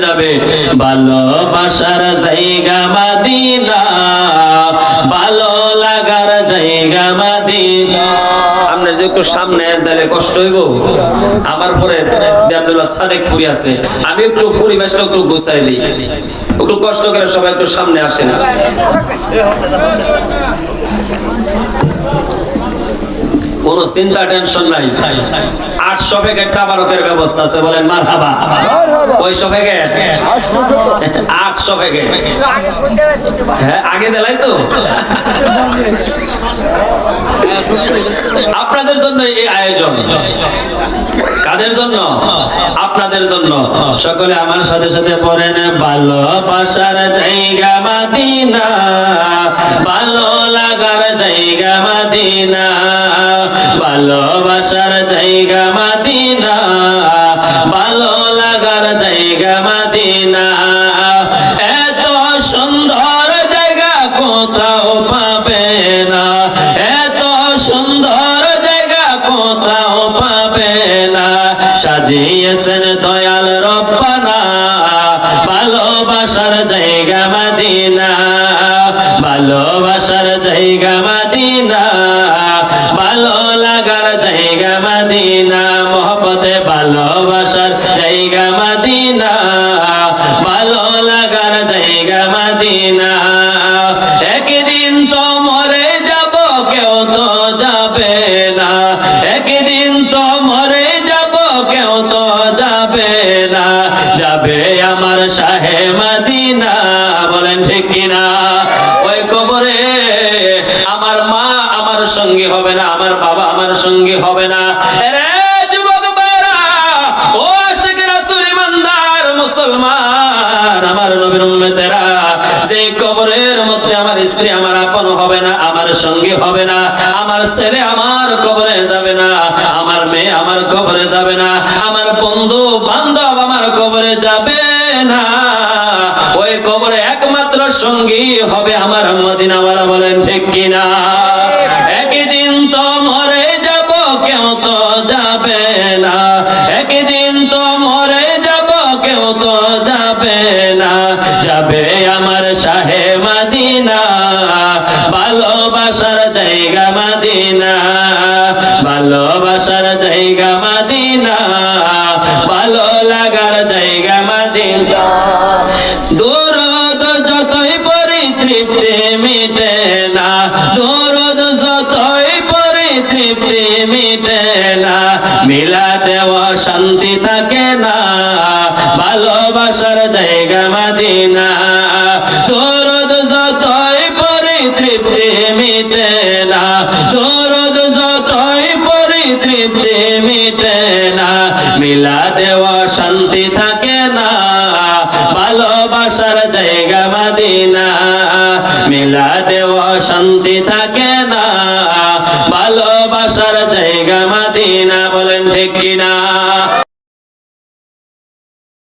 যাবে ভালোবাসার জায়গা মদিনা, ভালো লাগার জায়গা মদিনা। আপনার যে একটু সামনে দিলে কষ্ট হইব। আমার পরে আব্দুল্লাহ সাদেক ফুরি আছে, আমি একটু পরিবেশটা একটু গোছাই দিই, একটু কষ্ট করে সবাই একটু সামনে আসেন। কোনো চিন্তা টেনশন নাই। 800 প্যাকেট তাবারকের ব্যবস্থা আছে, বলেন মারহাবা। কয়শো প্যাকেট? 800 প্যাকেট। হ্যাঁ, আগে দিলাই তো। আপনাদের জন্য এই আয়োজন। কাদের জন্য? আপনাদের জন্য। সকলে আমার সাথে সাথে পড়েন, ভালোবাসার জায়গা মদিনা, ভালো লাগার জায়গা মদিনা, ভালোবাসার জায়গা মদিনা, ভালো লাগার জায়গা মদিনা। এত সুন্দর জায়গা কোথাও পাবে না, এত সুন্দর জায়গা কোথাও পাবে না। সাজিয়েছেন দয়াল রব্বানা ভালোবাসার জায়গা মদিনা, ভালোবাসার জায়গা মদিনা, ভালো লাগার জায়গা মদিনা। মোহব্বতে ভালোবাসার জায়গা মদিনা, ভালো লাগার জায়গা মদিনা। একদিন তো মরে যাব, কেউ তো যাবে না, একদিন তো মরে যাব, কেউ তো যাবে না। যাবে আমার শাহে মদিনা, বলেন ঠিক কিনা? ওই কবরে আমার মা আমার সঙ্গী হবে না, আমার বাবা আমার সঙ্গী হবে না। রে যুবক ভাইরা, ও আশিক রাসূল ইমানদার মুসলমান, আমার নবীর উম্মতেরা, যে কবরের মধ্যে আমার স্ত্রী আমার আপন হবে না, আমার সঙ্গী হবে না, আমার ছেলে আমার কবরে যাবে না, আমার মেয়ে আমার কবরে যাবে না, আমার বন্ধু বান্ধব আমার কবরে যাবে না। ওই কবরে একমাত্র সঙ্গী হবে আমার মদিনাওয়ালা, বলেন ঠিক কিনা? একদিন তো মরে যাব, কেউ তো যাবে না, একদিন তো মরে যাব, কেউ তো যাবে না। যাবে আমার শাহে মদিনা, ভালোবাসার জায়গা মদিনা, ভালোবাসার জায়গা মদিনা, ভালো লাগার জায়গা মদিনা। দরদ যতই পড়ি তৃপ্তি মিটে না, দরদ যতই পড়ি তৃপ্তি মিটে না, মিলা দেওয়া শান্তি থাকে না, ভালোবাসার জায়গা মদিনা। দরদ যতই পড়ি তৃপ্তি মিটে না, দরদ যতই পড়ি তৃপ্তি মিটে না, মিলা দেওয়া শান্তি থাকে না, ভালোবাসার জায়গা মদিনা। মিলা দেওয়া শান্তি থাকে না, ভালোবাসার জায়গা মদিনা, বলেন ঠিক কিনা?